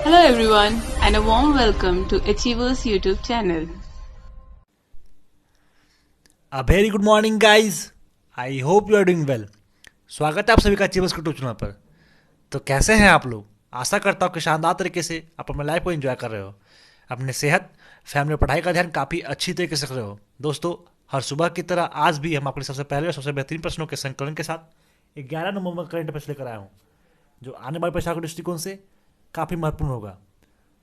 Hello everyone and a warm welcome to Achievers YouTube channel. A very good morning guys. I hope you are doing well. स्वागत है आप सभी का achievers के YouTube channel पर। तो कैसे हैं आप लोग? आशा करता हूँ कि शानदार तरीके से आप अपने लाइफ को एंजॉय कर रहे हो, अपने सेहत, फैमिली और पढ़ाई का ध्यान काफ़ी अच्छी तरीके से कर रहे हो। दोस्तों, हर सुबह की तरह आज भी हम अपने सबसे पहले और सबसे बेहतरीन प्रश्नों के संकलन के साथ 11 नवंबर करंट अफेयर्स लेकर आया हूँ, जो आने वाले परीक्षा के दृष्टिकोण से काफ़ी महत्वपूर्ण होगा।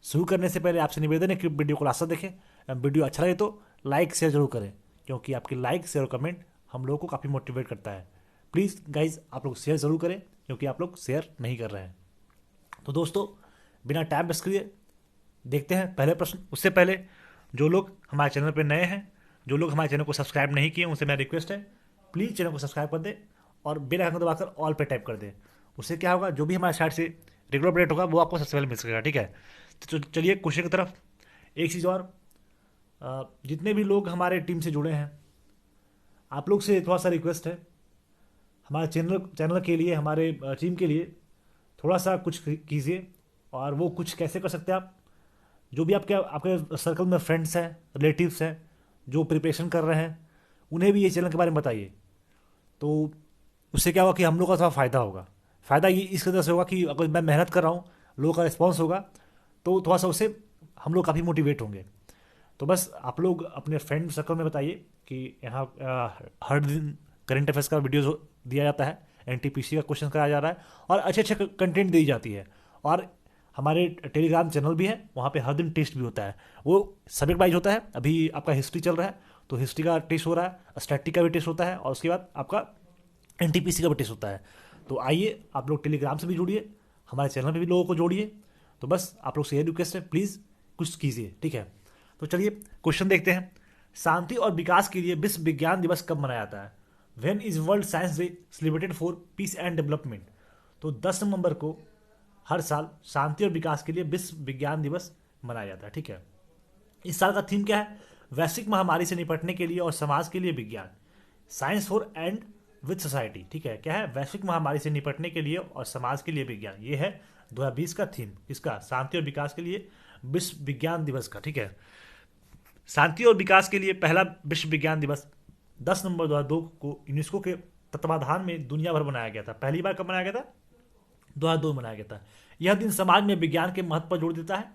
शुरू करने से पहले आपसे निवेदन है कि वीडियो को लास्ट तक देखें। वीडियो अच्छा लगे तो लाइक शेयर जरूर करें, क्योंकि आपकी लाइक शेयर और कमेंट हम लोगों को काफ़ी मोटिवेट करता है। प्लीज़ गाइज आप लोग शेयर ज़रूर करें, क्योंकि आप लोग शेयर नहीं कर रहे हैं। तो दोस्तों, बिना टाइम वेस्ट किए देखते हैं पहले प्रश्न। उससे पहले जो लोग हमारे चैनल पर नए हैं, जो लोग हमारे चैनल को सब्सक्राइब नहीं किए, उनसे मेरा रिक्वेस्ट है प्लीज़ चैनल को सब्सक्राइब कर दें और बेल आइकन दबाकर ऑल पे टाइप कर दें। उससे क्या होगा, जो भी हमारे साइड से रेगुलर अपडेट होगा वो आपको सबसे पहले मिल सकेगा। ठीक है, तो चलिए क्वेश्चन की तरफ। एक चीज़ और, जितने भी लोग हमारे टीम से जुड़े हैं, आप लोग से थोड़ा सा रिक्वेस्ट है, हमारे चैनल के लिए, हमारे टीम के लिए थोड़ा सा कुछ कीजिए। और वो कुछ कैसे कर सकते हैं आप? जो भी आपके सर्कल में फ्रेंड्स हैं, रिलेटिव्स हैं जो प्रिपरेशन कर रहे हैं, उन्हें भी ये चैनल के बारे में बताइए। तो उससे क्या होगा कि हम लोग का थोड़ा फ़ायदा होगा। फ़ायदा ये इस वजह से होगा कि अगर मैं मेहनत कर रहा हूँ, लोगों का रिस्पॉन्स होगा, तो थोड़ा सा उससे हम लोग काफ़ी मोटिवेट होंगे। तो बस आप लोग अपने फ्रेंड सर्कल में बताइए कि यहाँ हर दिन करंट अफेयर्स का वीडियो दिया जाता है, एनटीपीसी का क्वेश्चन कराया जा रहा है और अच्छे अच्छे कंटेंट दी जाती है। और हमारे टेलीग्राम चैनल भी है, वहाँ पे हर दिन टेस्ट भी होता है। वो सब्जेक्ट वाइज होता है। अभी आपका हिस्ट्री चल रहा है तो हिस्ट्री का टेस्ट हो रहा है, स्टैटिक का भी टेस्ट होता है और उसके बाद आपका एनटीपीसी का भी टेस्ट होता है। तो आइए आप लोग टेलीग्राम से भी जुड़िए, हमारे चैनल पे भी लोगों को जोड़िए। तो बस आप लोग से ये रिक्वेस्ट है, प्लीज़ कुछ कीजिए। ठीक है, तो चलिए क्वेश्चन देखते हैं। शांति और विकास के लिए विश्व विज्ञान दिवस कब मनाया जाता है? When is world science day celebrated for piece and development? तो 10 नवंबर को हर साल शांति और विकास के लिए विश्व विज्ञान दिवस मनाया जाता है। ठीक है, इस साल का थीम क्या है? वैश्विक महामारी से निपटने के लिए और समाज के लिए विज्ञान, science for and with society. ठीक है, क्या है? वैश्विक महामारी से निपटने के लिए और समाज के लिए विज्ञान। ये है 2020 का थीम, किसका? शांति और विकास के लिए विश्व विज्ञान दिवस का। ठीक है, शांति और विकास के लिए पहला विश्व विज्ञान दिवस 10 नवंबर 2002 को यूनेस्को के तत्वाधान में दुनिया भर मनाया गया था। पहली बार कब मनाया गया था? 2002 में मनाया गया था। यह दिन समाज में विज्ञान के महत्व पर जोर देता है।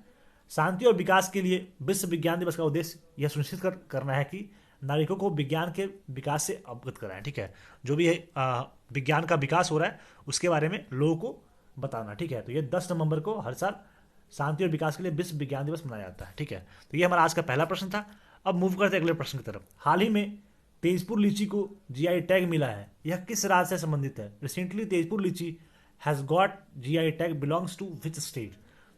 शांति और विकास के लिए विश्व विज्ञान दिवस का उद्देश्य यह सुनिश्चित करना है कि नागरिकों को विज्ञान के विकास से अवगत कराएं। ठीक है, जो भी विज्ञान का विकास हो रहा है उसके बारे में लोगों को बताना। ठीक है, तो ये 10 नवंबर को हर साल शांति और विकास के लिए विश्व विज्ञान दिवस मनाया जाता है। ठीक है, तो ये हमारा आज का पहला प्रश्न था। अब मूव करते हैं अगले प्रश्न की तरफ। हाल ही में तेजपुर लीची को जीआई टैग मिला है, यह किस राज्य से संबंधित है? Recently Tezpur litchi has got GI tag belongs to which state?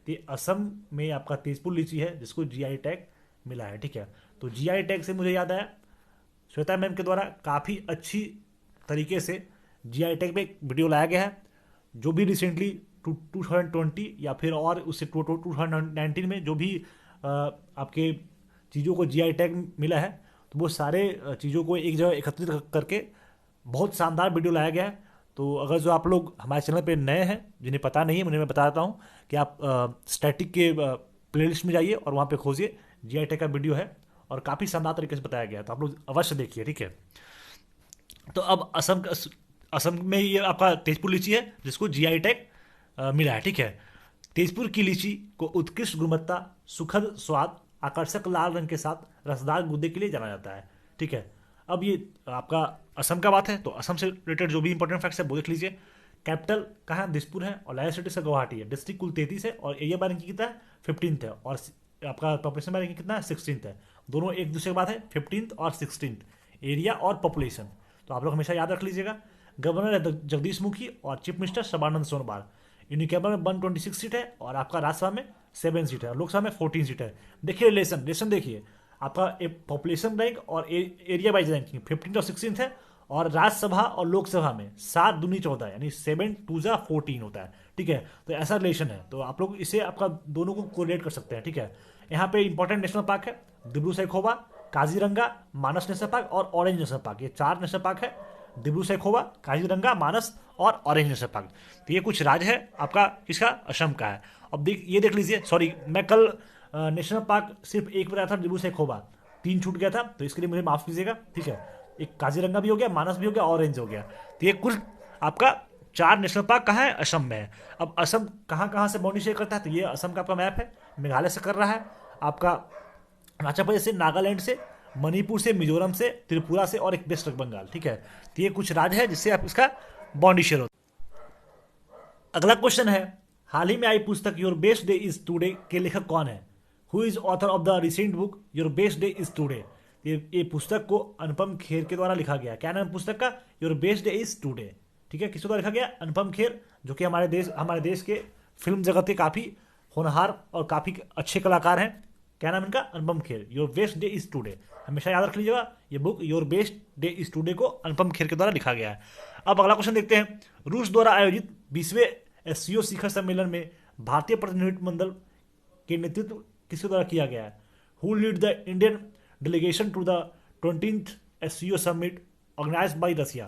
तो असम में आपका तेजपुर लीची है जिसको जीआई टैग मिला है। ठीक है, तो जीआई टैग से मुझे याद आया, श्वेता मैम के द्वारा काफ़ी अच्छी तरीके से जीआई टैग पे एक वीडियो लाया गया है, जो भी रिसेंटली 2020 या फिर और उससे 2019 में जो भी आपके चीज़ों को जीआई टैग मिला है, तो वो सारे चीज़ों को एक जगह एकत्रित करके बहुत शानदार वीडियो लाया गया है। तो अगर जो आप लोग हमारे चैनल पे नए हैं, जिन्हें पता नहीं है, उन्हें मैं बता देता हूँ कि आप स्टैटिक के प्लेलिस्ट में जाइए और वहाँ पे खोजिए, जीआई टैग का वीडियो है और काफ़ी शानदार तरीके से बताया गया है, तो आप लोग अवश्य देखिए। ठीक है, तो अब असम में ये आपका तेजपुर लीची है जिसको जीआई टैग मिला है। ठीक है, तेजपुर की लीची को उत्कृष्ट गुणवत्ता, सुखद स्वाद, आकर्षक लाल रंग के साथ रसदार गूदे के लिए जाना जाता है। ठीक है, अब ये आपका असम का बात है, तो असम से रिलेटेड जो भी इंपॉर्टेंट फैक्ट्स है वो देख लीजिए। कैपिटल कहाँ है? दिसपुर है और लार्जेस्ट सिटी से गुवाहाटी है। डिस्ट्रिक्ट कुल 33 है और एरिया बाय रैंकिंग कितना है? 15th है और आपका पॉपुलेशन बाय रैंकिंग कितना है? 16th है। दोनों एक दूसरे के बाद है, 15th और 16th, एरिया और पॉपुलेशन। तो आप लोग हमेशा याद रख लीजिएगा। गवर्नर है जगदीश मुखी और चीफ मिनिस्टर सर्बानंद सोनोवाल। यूनिकेबल में 126 सीट है और आपका राज्यसभा में 7 सीट है और लोकसभा में 14 सीट है। देखिए रिलेशन देखिए, आपका एक पॉपुलेशन रैंक और एरिया वाइज रैंकिंग 15 और 16 है, और राज्यसभा और लोकसभा में 7 दूनी 14 यानी 7 2 14 होता है। ठीक है, तो ऐसा रिलेशन है, तो आप लोग इसे आपका दोनों को कोरिलेट कर सकते हैं। ठीक है, यहाँ पे इंपॉर्टेंट नेशनल पार्क है दिब्रू सैखोवा, काजीरंगा, मानस नेशनल पार्क और ऑरेंज नेशनल पार्क, ये 4 नेशनल पार्क है दिब्रू सैखोवा, काजीरंगा, मानस और ऑरेंज नेशनल पार्क। तो ये कुछ राज्य है आपका किसका, असम का है। अब ये देख लीजिए, सॉरी मैं कल नेशनल पार्क सिर्फ एक बताया था, दिब्रू सैखोवा, 3 छूट गया था, तो इसके लिए मुझे माफ कीजिएगा, ठीक है। एक काजीरंगा भी हो गया, मानस भी हो गया, ऑरेंज हो गया। तो ये कुल आपका 4 नेशनल पार्क कहाँ है, असम में है। अब असम कहाँ कहाँ से बाउंड्री शेयर करता है, तो ये असम का आपका मैप है। मेघालय से कर रहा है, आपका हिमाचल प्रदेश से, नागालैंड से, मणिपुर से, मिजोरम से, त्रिपुरा से और एक वेस्ट बंगाल, ठीक है। तो ये कुछ राज्य है जिससे आप इसका बाउंड्री शेयर होता है। अगला क्वेश्चन है, हाल ही में आई पुस्तक your best day is today के लेखक कौन है? Who is author of the recent book your best day is today? ये पुस्तक को अनुपम खेर के द्वारा लिखा गया। क्या नाम है पुस्तक का? Your best day is today, ठीक है। किसके द्वारा लिखा गया? अनुपम खेर, जो कि हमारे देश के फिल्म जगत के काफी होनहार और काफी अच्छे कलाकार हैं। क्या नाम इनका? Anupam Kher. Your best day is today, हमेशा याद रख लीजिएगा, ये book your best day is today को अनुपम खेर के द्वारा लिखा गया है। अब अगला क्वेश्चन देखते हैं, रूस द्वारा आयोजित 20वें एससीओ शिखर सम्मेलन में भारतीय प्रतिनिधिमंडल के नेतृत्व किसके द्वारा किया गया है? Who lead the Indian delegation to the 20th SCO summit organized by Russia?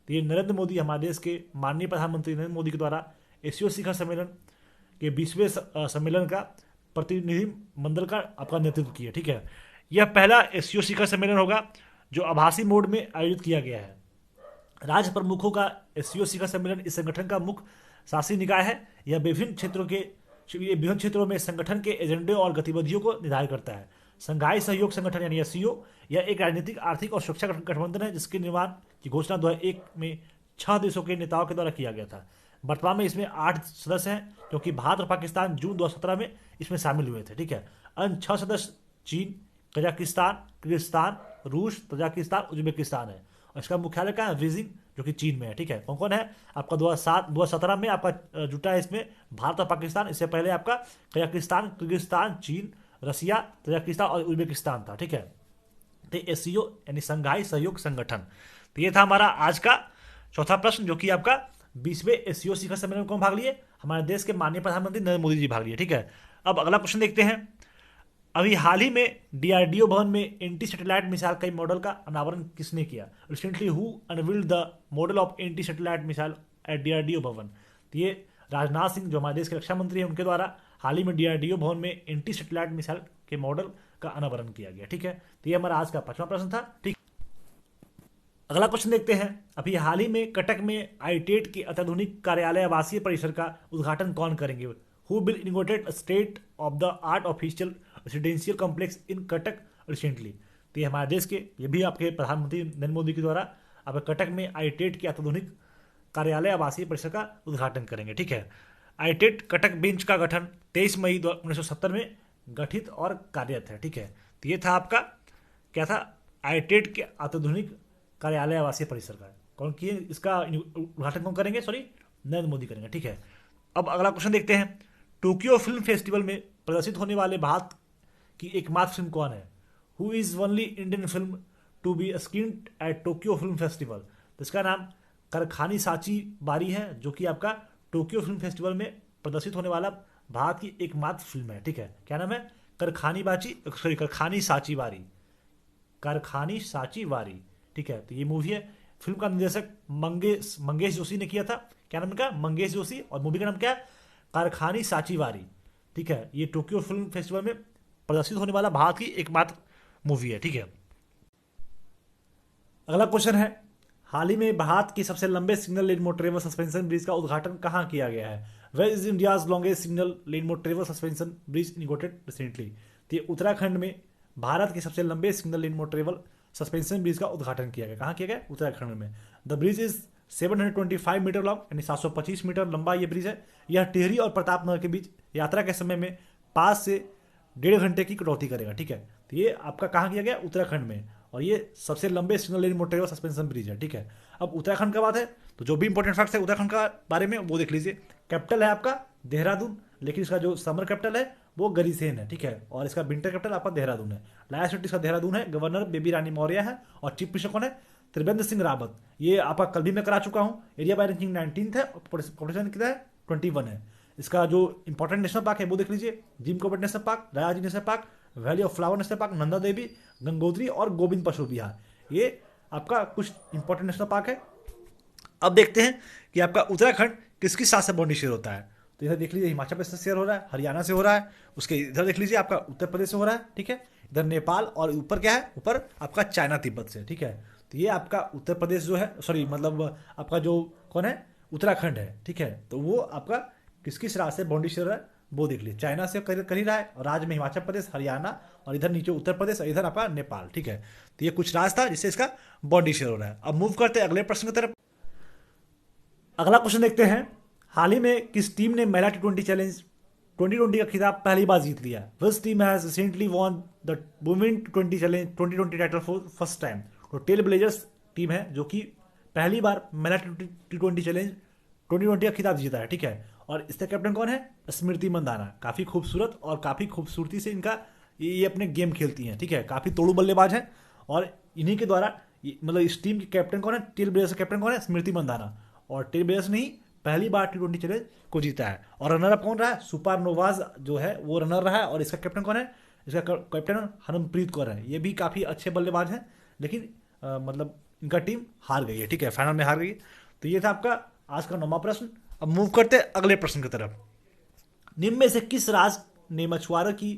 तो ये नरेंद्र मोदी, हमारे देश के माननीय प्रधानमंत्री नरेंद्र मोदी के द्वारा एससीओ शिखर सम्मेलन के 20वें सम्मेलन का प्रतिनिधि मंडल का आपका नेतृत्व किया, ठीक है। यह पहला एससीओ शिखर सम्मेलन होगा जो आभासी मोड में आयोजित किया गया है। राज्य प्रमुखों का एससीओ शिखर सम्मेलन इस संगठन का मुख्य शासी निकाय है। यह विभिन्न क्षेत्रों में संगठन के एजेंडे और गतिविधियों को निर्धारित करता है। संघाई सहयोग संगठन यानी एससीओ यह एक राजनीतिक, आर्थिक और सुरक्षा गठबंधन है जिसके निर्माण की घोषणा 2001 में 6 देशों के नेताओं के द्वारा किया गया था। वर्तमान में इसमें 8 सदस्य हैं, क्योंकि भारत और पाकिस्तान जून 2017 में इसमें शामिल हुए थे, ठीक है। अन्य 6 सदस्य चीन, कजाकिस्तान, किर्गिस्तान, रूस, तजाकिस्तान, उज्बेकिस्तान है। और इसका मुख्यालय कहाँ है? बीजिंग, जो कि चीन में है, ठीक है। कौन कौन है? आपका 2017 में आपका जुटा है इसमें भारत और पाकिस्तान। इससे पहले आपका कजाकिस्तान, किर्गिस्तान, चीन, रसिया, तजाकिस्तान और उज्बेकिस्तान था, ठीक है। तो एससीओ यानी संघाई सहयोग संगठन। तो ये था हमारा आज का चौथा प्रश्न, जो कि आपका 20वें एससीओ शिखर सम्मेलन में कौन भाग लिए? हमारे देश के माननीय प्रधानमंत्री नरेंद्र मोदी जी भाग लिए, ठीक है। अब अगला क्वेश्चन देखते हैं, अभी हाल ही में डीआरडीओ भवन में एंटी सैटेलाइट मिसाइल कई मॉडल का अनावरण किसने किया? Recently who unveiled the model of anti satellite missile at DRDO Bhavan? तो ये राजनाथ सिंह, जो हमारे देश के रक्षा मंत्री हैं, उनके द्वारा हाल ही में डीआरडीओ भवन में एंटी सैटेलाइट मिसाइल के मॉडल का अनावरण किया गया, ठीक है। तो ये हमारा आज का 5वां प्रश्न था, ठीक। अगला क्वेश्चन देखते हैं, अभी हाल ही में कटक में आईटेट के अत्याधुनिक कार्यालय आवासीय परिसर का उद्घाटन कौन करेंगे? Who will inaugurate state of the art official residential complex in Cuttack recently? तो ये हमारे देश के, ये भी आपके प्रधानमंत्री नरेंद्र मोदी के द्वारा अब कटक में आईटेट के अत्याधुनिक कार्यालय आवासीय परिसर का उद्घाटन करेंगे, ठीक है। आईटेट कटक बेंच का गठन 23 मई 1970 में गठित और कार्यरत है, ठीक है। तो ये था आपका क्या था? आईटेट के अत्याधुनिक कार्यालय आवासीय परिसर का कौन किए, इसका उद्घाटन कौन करेंगे? सॉरी, नरेंद्र मोदी करेंगे, ठीक है। अब अगला क्वेश्चन देखते हैं, टोक्यो फिल्म फेस्टिवल में प्रदर्शित होने वाले भारत की एकमात्र फिल्म कौन है? Who is only Indian film to be screened at Tokyo film festival? तो इसका नाम करखानी साची बारी है, जो कि आपका टोक्यो फिल्म फेस्टिवल में प्रदर्शित होने वाला भारत की एकमात्र फिल्म है, ठीक है। क्या नाम है? करखानी साची बारी, कारखानी साची वारी, ठीक है। तो ये मूवी है, फिल्म का निर्देशक मंगेश जोशी ने किया था। क्या नाम इनका? मंगेश जोशी। और मूवी का नाम क्या है? कारखानी साची वारी, ठीक है। ये टोक्यो फिल्म फेस्टिवल में प्रदर्शित होने वाला भारत की एकमात्र मूवी है, ठीक है। अगला क्वेश्चन है, हाल ही में भारत के सबसे लंबे single lane motorable suspension bridge का उद्घाटन कहाँ किया गया है? Where is India's longest single lane motorable suspension bridge inaugurated recently? तो ये उत्तराखंड में भारत के सबसे लंबे single lane motorable suspension bridge का उद्घाटन किया गया। कहाँ किया गया? उत्तराखंड में। The bridge is 725 metre long, यानी 725 मीटर लंबा ये ब्रिज है। यह टिहरी और प्रतापनगर के बीच यात्रा के समय में 5 से 1.5 घंटे की कटौती करेगा, ठीक है। तो ये आपका कहाँ किया गया? उत्तराखंड में। और ये सबसे लंबे single lane motorable suspension bridge है, ठीक है। अब उत्तराखंड का बात है तो जो भी इंपॉर्टेंट फैक्ट्स है उत्तराखंड का बारे में वो देख लीजिए। कैपिटल है आपका देहरादून, लेकिन इसका जो समर कैपिटल है वो गरीसेन है, ठीक है। और इसका विंटर कैपिटल आपका देहरादून है। लास्ट सिटी इसका देहरादून है। गवर्नर बेबी रानी मौर्य है और चीफ मिनिस्टर कौन है? त्रिवेंद्र सिंह रावत। ये आपका कल भी मैं करा चुका हूँ। एरिया बाय रैंकिंग 19th है और पॉपुलेशन कितना है? 21 है। इसका जो इंपॉर्टेंट नेशनल पार्क है वो देख लीजिए, Jim Corbett national park, Rajaji national park, valley of flower national park, Nanda Devi, Gangotri और गोविंद पशु विहार। ये आपका कुछ इंपॉर्टेंट नेशनल पार्क है, अब देखते हैं कि आपका उत्तराखंड किस किस साथ से बाउंड्री शेयर होता है। तो इधर देख लीजिए हिमाचल प्रदेश से शेयर हो रहा है, हरियाणा से हो रहा है, उसके इधर देख लीजिए आपका उत्तर प्रदेश से हो रहा है, ठीक है, इधर नेपाल, और ऊपर क्या है, ऊपर आपका चाइना तिब्बत से, ठीक है। तो ये आपका उत्तर प्रदेश जो है, सॉरी मतलब आपका जो कौन है, उत्तराखंड है, ठीक है। तो वो आपका किस किस राज्य से बाउंड्री शेयर है वो देख लीजिए, चाइना से कर ही रहा है, और राज्य में हिमाचल प्रदेश, हरियाणा, और इधर नीचे उत्तर प्रदेश, और इधर आपका नेपाल, ठीक है। तो ये कुछ राज्य था जिससे इसका बाउंड्री शेयर हो रहा है। अब मूव करते हैं अगले प्रश्न की तरफ। अगला क्वेश्चन देखते हैं, हाल ही में किस टीम ने महिला टी20 चैलेंज 2020 का खिताब पहली बार जीत लिया? Which team has recently won the women T20 challenge 2020 title for first time? तो टेल ब्लेजर्स टीम है जो कि पहली बार महिला टी20 चैलेंज 2020 का खिताब जीता है, ठीक है। और इसका कैप्टन कौन है? स्मृति मंदाना। काफी खूबसूरत और काफी खूबसूरती से इनका ये अपने गेम खेलती हैं, ठीक है। काफी तोड़ू बल्लेबाज हैं, और इन्हीं के द्वारा मतलब इस टीम के कैप्टन कौन है? टेल ब्लेजर्स का कैप्टन कौन है? स्मृति मंदाना। और टेल ब्लेजर्स ने ही पहली बार टी20 चैलेंज को जीता है। और रनर अप कौन रहा है? सुपर नोवाज जो है वो रनर रहा है, और इसका कैप्टन कौन है? इसका कैप्टन हरमनप्रीत कौर है। ये भी काफी अच्छे बल्लेबाज हैं, लेकिन मतलब इनका टीम हार गई है, ठीक है, फाइनल में हार गई है। तो ये था आपका आज का 9वां प्रश्न। अब मूव करते हैं अगले प्रश्न की तरफ। निम्न में से किस राज्य ने मछुआरों की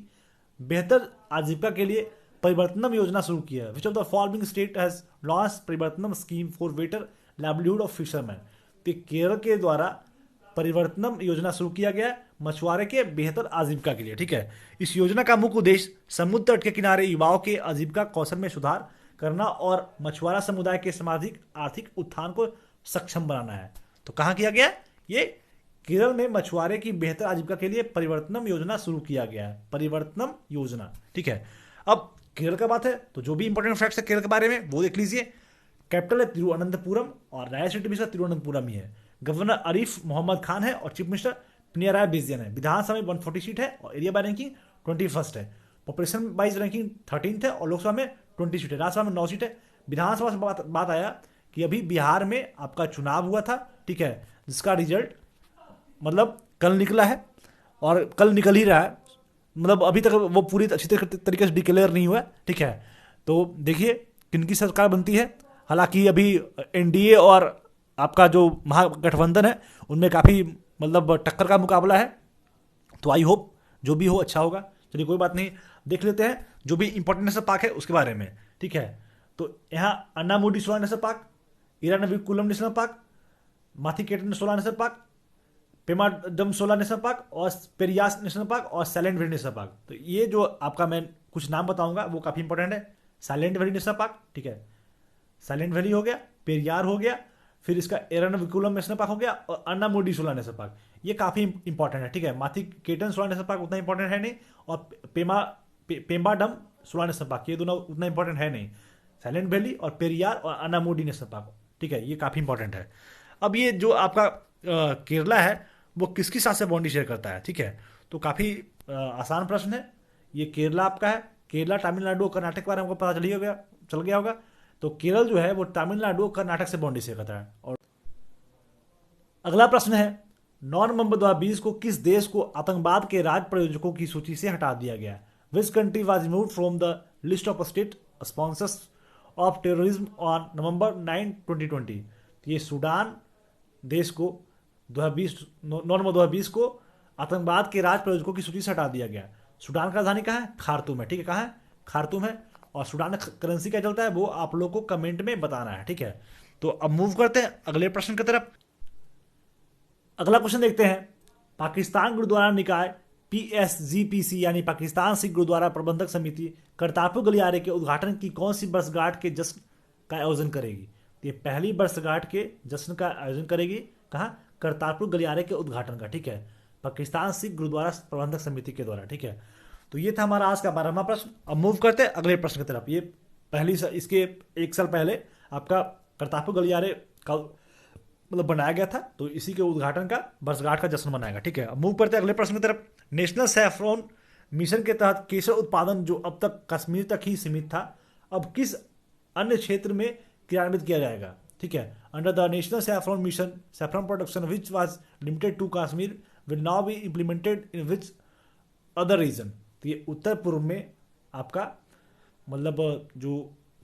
बेहतर आजीविका के लिए परिवर्तनम योजना शुरू की है? Which of the following state has launch Parivarthanam scheme for better livelihood of fisherman? तो केरल के द्वारा परिवर्तनम योजना शुरू किया गया है मछुआरे के बेहतर आजीविका के लिए, ठीक है। इस योजना का मुख्य उद्देश्य समुद्र तट के किनारे युवाओं के आजीविका कौशल में सुधार करना और मछुआरा समुदाय के सामाजिक आर्थिक उत्थान को सक्षम बनाना है। तो कहाँ किया गया? ये केरल में मछुआरे की बेहतर आजीविका के लिए परिवर्तनम योजना शुरू किया गया है, परिवर्तनम योजना, ठीक है। अब केरल का बात है तो जो भी इंपॉर्टेंट फैक्ट्स है केरल के बारे में वो देख लीजिए। कैपिटल है तिरुवनंतपुरम, और राजधानी सिटी भी तिरुवनंतपुरम ही है। गवर्नर आरिफ मोहम्मद खान है, और चीफ मिनिस्टर पिनराई विजयन है। विधानसभा में 140 सीट है, और एरिया बाय रैंकिंग 21 है। पॉपुलेशन वाइज रैंकिंग 13 है, और लोकसभा में 20 सीट है। राज्यसभा में 9 सीट है। विधानसभा से बात आया कि अभी बिहार में आपका चुनाव हुआ था, ठीक है, जिसका रिजल्ट मतलब कल निकला है, और कल निकल ही रहा है, मतलब अभी तक वो पूरी अच्छी तरीके से डिक्लेयर नहीं हुआ है, ठीक है। तो देखिए किनकी सरकार बनती है। हालांकि अभी एनडीए और आपका जो महागठबंधन है उनमें काफ़ी मतलब टक्कर का मुकाबला है। तो आई होप जो भी हो अच्छा होगा। चलिए कोई बात नहीं, देख लेते हैं जो भी इंपॉर्टेंट नेशनल पार्क है उसके बारे में, ठीक है। तो यहाँ अन्नामुडी सोला नेशनल पार्क, इरानविकुलम नेशनल पार्क, माथीकेटन सोला नेशनल पार्क, पेमाडम सोला नेशनल पार्क, और पेरियास नेशनल पार्क, और साइलेंट वैली नेशनल पार्क। तो ये जो आपका मैं कुछ नाम बताऊंगा वो काफ़ी इंपॉर्टेंट है। साइलेंट वैली नेशनल पार्क, ठीक है, साइलेंट वैली हो गया, पेरियार हो गया, फिर इसका एरनाकुलम नेशनल पार्क हो गया, और अन्नामुडी सोला नेशनल पार्क। ये काफ़ी इंपॉर्टेंट है, ठीक है। माथीकेटन सोला नेशनल पार्क उतना इंपॉर्टेंट है नहीं, और पेम्बाडम सोला नेशनल पार्क ये दोनों उतना इंपॉर्टेंट है नहीं। साइलेंट वैली और पेरियार और अन्नामुडी नेशनल पार्क, ठीक है, ये काफ़ी इंपॉर्टेंट है। अब ये जो आपका केरला है वो किसके साथ से बाउंड्री शेयर करता है, ठीक है। तो काफ़ी आसान प्रश्न है। ये केरला आपका है। केरला, तमिलनाडु और कर्नाटक के बारे में हमको पता चल गया होगा। तो केरल जो है वो तमिलनाडु और कर्नाटक से बाउंड्री शेयर करता है। और अगला प्रश्न है, 9 नवंबर 2020 को किस देश को आतंकवाद के राज्य प्रायोजकों की सूची से हटा दिया गया? Which country was removed from the list of state sponsors of terrorism on November 9, 2020? ये सूडान देश को 9 नवंबर 2020 को आतंकवाद के राज्य प्रायोजकों की सूची से हटा दिया गया। सूडान का राजधानी कहाँ है? खार्तूम है, ठीक है, कहाँ है? खार्तूम है। और सूडान में करेंसी क्या चलता है वो आप लोगों को कमेंट में बताना है, ठीक है। तो अब मूव करते हैं अगले प्रश्न की तरफ। अगला क्वेश्चन देखते हैं, पाकिस्तान गुरुद्वारा निकाय PSGPC यानी पाकिस्तान सिख गुरुद्वारा प्रबंधक समिति करतारपुर गलियारे के उद्घाटन की कौन सी वर्षगांठ के जश्न का आयोजन करेगी? ये पहली वर्षगांठ के जश्न का आयोजन करेगी कहाँ? करतारपुर गलियारे के उद्घाटन का, ठीक है, पाकिस्तान सिख गुरुद्वारा प्रबंधक समिति के द्वारा, ठीक है। तो ये था हमारा आज का 12वां प्रश्न। अब मूव करते हैं अगले प्रश्न की तरफ। ये इसके 1 साल पहले आपका करतारपुर गलियारे का मतलब बनाया गया था, तो इसी के उद्घाटन का वर्षगांठ का जश्न मनाएगा, ठीक है। अब मूव करते हैं अगले प्रश्न की तरफ। नेशनल सैफरॉन मिशन के तहत केसर उत्पादन जो अब तक कश्मीर तक ही सीमित था, अब किस अन्य क्षेत्र में क्रियान्वित किया जाएगा, ठीक है। Under the national saffron mission, saffron production which was limited to Kashmir will now be implemented in which other region? तो ये उत्तर पूर्व में आपका मतलब जो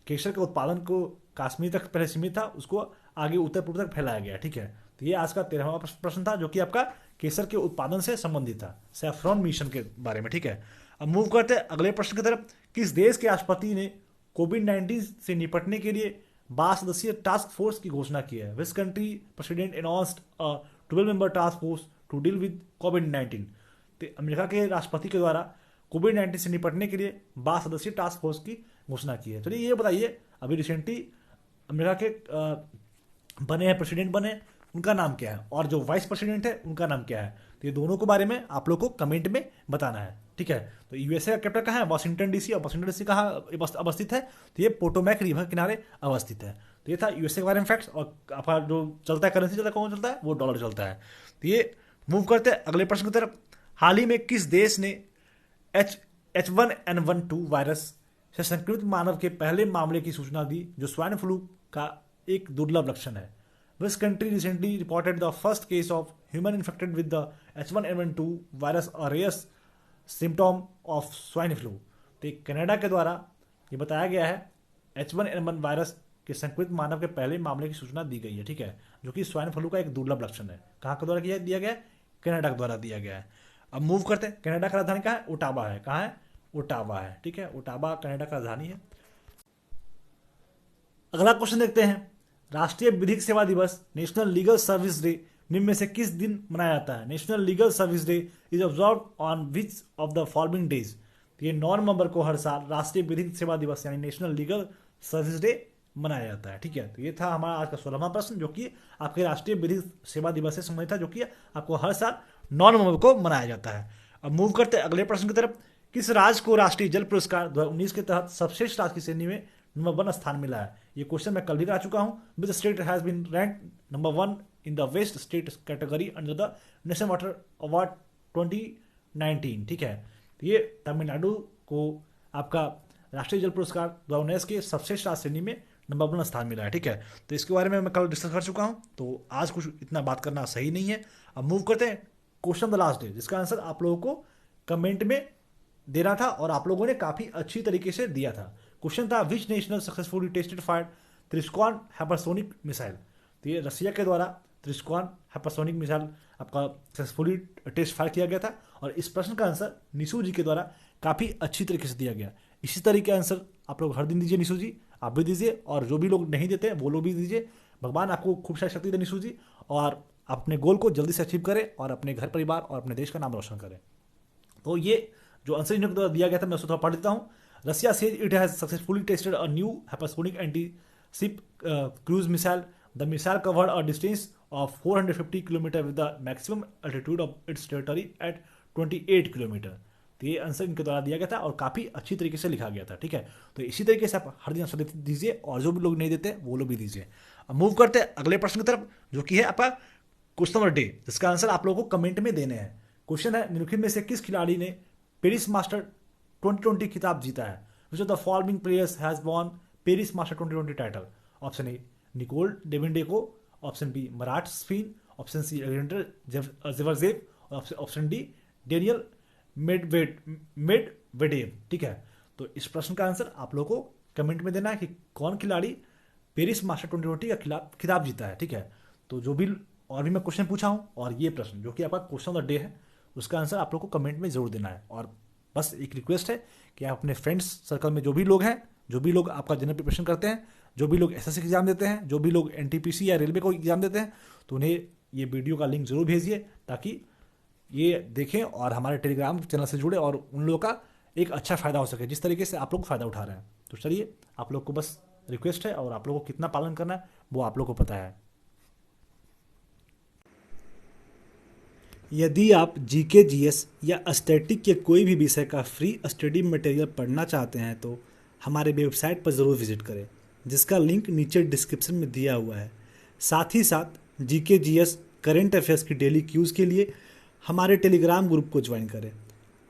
केसर के उत्पादन को कश्मीर तक पहले सीमित था उसको आगे उत्तर पूर्व तक फैलाया गया। ठीक है, तो ये आज का 13वां प्रश्न था जो कि आपका केसर के उत्पादन से संबंधित था, सैफ्रॉन मिशन के बारे में। ठीक है, अब मूव करते हैं अगले प्रश्न की तरफ। किस देश के राष्ट्रपति ने कोविड-19 से निपटने के लिए 12 सदस्यीय टास्क फोर्स की घोषणा की है? Which country president announced a 12 member task force to deal with कोविड-19? तो अमेरिका के राष्ट्रपति के द्वारा कोविड-19 से निपटने के लिए 12 सदस्यीय टास्क फोर्स की घोषणा की है। चलिए ये बताइए, अभी रिसेंटली अमेरिका के बने हैं, प्रेसिडेंट बने, उनका नाम क्या है, और जो वाइस प्रेसिडेंट है उनका नाम क्या है? तो ये दोनों के बारे में आप लोग को कमेंट में बताना है। ठीक है, तो यूएसए का कैपिटल कहाँ है? Washington DC. और वाशिंगटन डीसी कहाँ अवस्थित है? तो ये पोटोमैक रिवर किनारे अवस्थित है। तो ये था यूएसए के बारे में फैक्ट्स। और आपका जो चलता है करेंसी चलता है, कौन चलता है? वो डॉलर चलता है। तो ये मूव करते हैं अगले प्रश्न की तरफ। हाल ही में किस देश ने H1N12 वायरस से संक्रमित मानव के पहले मामले की सूचना दी, जो स्वाइन फ्लू का एक दुर्लभ लक्षण है? Which country recently reported the first case of human infected with the H1N12 virus, a rare symptom of swine flu? तो कनाडा के द्वारा ये बताया गया है H1N1 वायरस के संक्रमित मानव के पहले मामले की सूचना दी गई है। ठीक है, जो कि स्वाइन फ्लू का एक दुर्लभ लक्षण है। कहाँ के द्वारा दिया गया है? कनाडा के द्वारा दिया गया है। अब मूव करते हैं, कनाडा का राजधानी कहाँ है? ओटावा है। कहाँ है? ओटावा है। ठीक है, ओटावा कनाडा का राजधानी है। अगला क्वेश्चन देखते हैं। राष्ट्रीय विधिक सेवा दिवस, नेशनल लीगल सर्विस डे, निम्न में से किस दिन मनाया जाता है? National legal service day is observe on which of the following days? तो ये 9 नवंबर को हर साल राष्ट्रीय विधिक सेवा दिवस यानी नेशनल लीगल सर्विस डे मनाया जाता है। ठीक है, तो ये था हमारा आज का 16वां प्रश्न, जो कि आपके राष्ट्रीय विधिक सेवा दिवस से संबंधित था, जो कि आपको हर साल 9 नवंबर को मनाया जाता है। अब मूव करते हैं अगले प्रश्न की तरफ। किस राज्य को राष्ट्रीय जल पुरस्कार 2019 के तहत सर्वश्रेष्ठ राज्य की श्रेणी में नंबर 1 स्थान मिला है? ये क्वेश्चन मैं कल भी करा चुका हूं। Which state has been rank number 1 in the best state category under the national water award 2019? ठीक है, तो ये तमिलनाडु को आपका राष्ट्रीय जल पुरस्कार 2019 के सर्वश्रेष्ठ राज्य श्रेणी में नंबर 1 स्थान मिला है। ठीक है, तो इसके बारे में मैं कल डिस्कस कर चुका हूं, तो आज कुछ इतना बात करना सही नहीं है। अब मूव करते हैं क्वेश्चन द लास्ट डे, जिसका आंसर आप लोगों को कमेंट में देना था और आप लोगों ने काफी अच्छी तरीके से दिया था। क्वेश्चन था which national successfully tested fire Tsirkon hypersonic missile? तो ये रसिया के द्वारा त्रिस्कॉन हाइपरसोनिक मिसाइल आपका सक्सेसफुली टेस्ट फायर किया गया था। और इस प्रश्न का आंसर निशु जी के द्वारा काफी अच्छी तरीके से दिया गया। इसी तरीके आंसर आप लोग हर दिन दीजिए निशु जी, आप भी दीजिए, और जो भी लोग नहीं देते वो लोग भी दीजिए। भगवान आपको खूब सारी शक्ति दे निशु जी, और अपने गोल को जल्दी से अचीव करें और अपने घर परिवार और अपने देश का नाम रोशन करें। तो ये जो आंसर इनके द्वारा दिया गया था, मैं उसको थोड़ा पढ़ देता हूँ। Russia says it has successfully tested a new hypersonic anti ship cruise missile. The missile covered a distance of 450 kilometre with the maximum altitude of its territory at 28 kilometre. तो ये आंसर इनके द्वारा दिया गया था और काफ़ी अच्छी तरीके से लिखा गया था। ठीक है, तो इसी तरीके से आप हर दिन आंसर दीजिए, और जो भी लोग नहीं देते वो लोग भी दीजिए। अब मूव करते हैं अगले प्रश्न की तरफ, जो कि है आपका क्वेश्चन नंबर डे, जिसका आंसर आप लोगों को कमेंट में देने हैं। क्वेश्चन है निम्नलिखित में से किस खिलाड़ी ने पेरिस मास्टर 2020 खिताब जीता है? Which of the following players has won Paris Master 2020 title? Option A Nikolay Davydenko, option B Marat Safin, option C Alexander Zverev, और ऑप्शन डी डेनियल मेडवेडेव। ठीक है, तो इस प्रश्न का आंसर आप लोगों को कमेंट में देना है कि कौन खिलाड़ी पेरिस मास्टर 2020 का खिताब जीता है। ठीक है, तो जो भी और भी मैं क्वेश्चन पूछा हूं और ये प्रश्न जो कि आपका क्वेश्चन ऑफ द डे है, उसका आंसर आप लोग को कमेंट में जरूर देना है। और बस एक रिक्वेस्ट है कि आप अपने फ्रेंड्स सर्कल में जो भी लोग हैं, जो भी लोग आपका जनरल प्रिपरेशन करते हैं, जो भी लोग एसएससी एग्जाम देते हैं, जो भी लोग एनटीपीसी या रेलवे को एग्जाम देते हैं, तो उन्हें ये वीडियो का लिंक जरूर भेजिए, ताकि ये देखें और हमारे टेलीग्राम चैनल से जुड़े और उन लोगों का एक अच्छा फ़ायदा हो सके, जिस तरीके से आप लोग फ़ायदा उठा रहे हैं। तो चलिए, आप लोग को बस रिक्वेस्ट है, और आप लोगों को कितना पालन करना है वो आप लोग को पता है। यदि आप जीके, जीएस या स्टैटिक के कोई भी विषय का फ्री स्टडी मटेरियल पढ़ना चाहते हैं तो हमारे वेबसाइट पर ज़रूर विजिट करें, जिसका लिंक नीचे डिस्क्रिप्शन में दिया हुआ है। साथ ही साथ जीके, जीएस, करंट अफेयर्स की डेली क्यूज़ के लिए हमारे टेलीग्राम ग्रुप को ज्वाइन करें।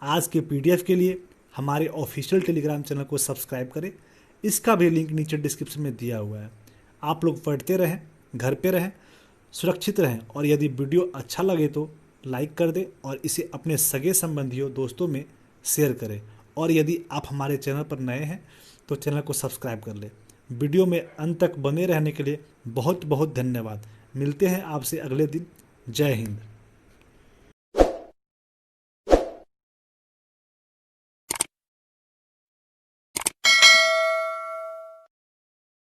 आज के पीडीएफ के लिए हमारे ऑफिशियल टेलीग्राम चैनल को सब्सक्राइब करें, इसका भी लिंक नीचे डिस्क्रिप्शन में दिया हुआ है। आप लोग पढ़ते रहें, घर पे रहें, सुरक्षित रहें, और यदि वीडियो अच्छा लगे तो लाइक कर दें और इसे अपने सगे संबंधियों, दोस्तों में शेयर करें। और यदि आप हमारे चैनल पर नए हैं तो चैनल को सब्सक्राइब कर लें। वीडियो में अंत तक बने रहने के लिए बहुत बहुत धन्यवाद। मिलते हैं आपसे अगले दिन। जय हिंद।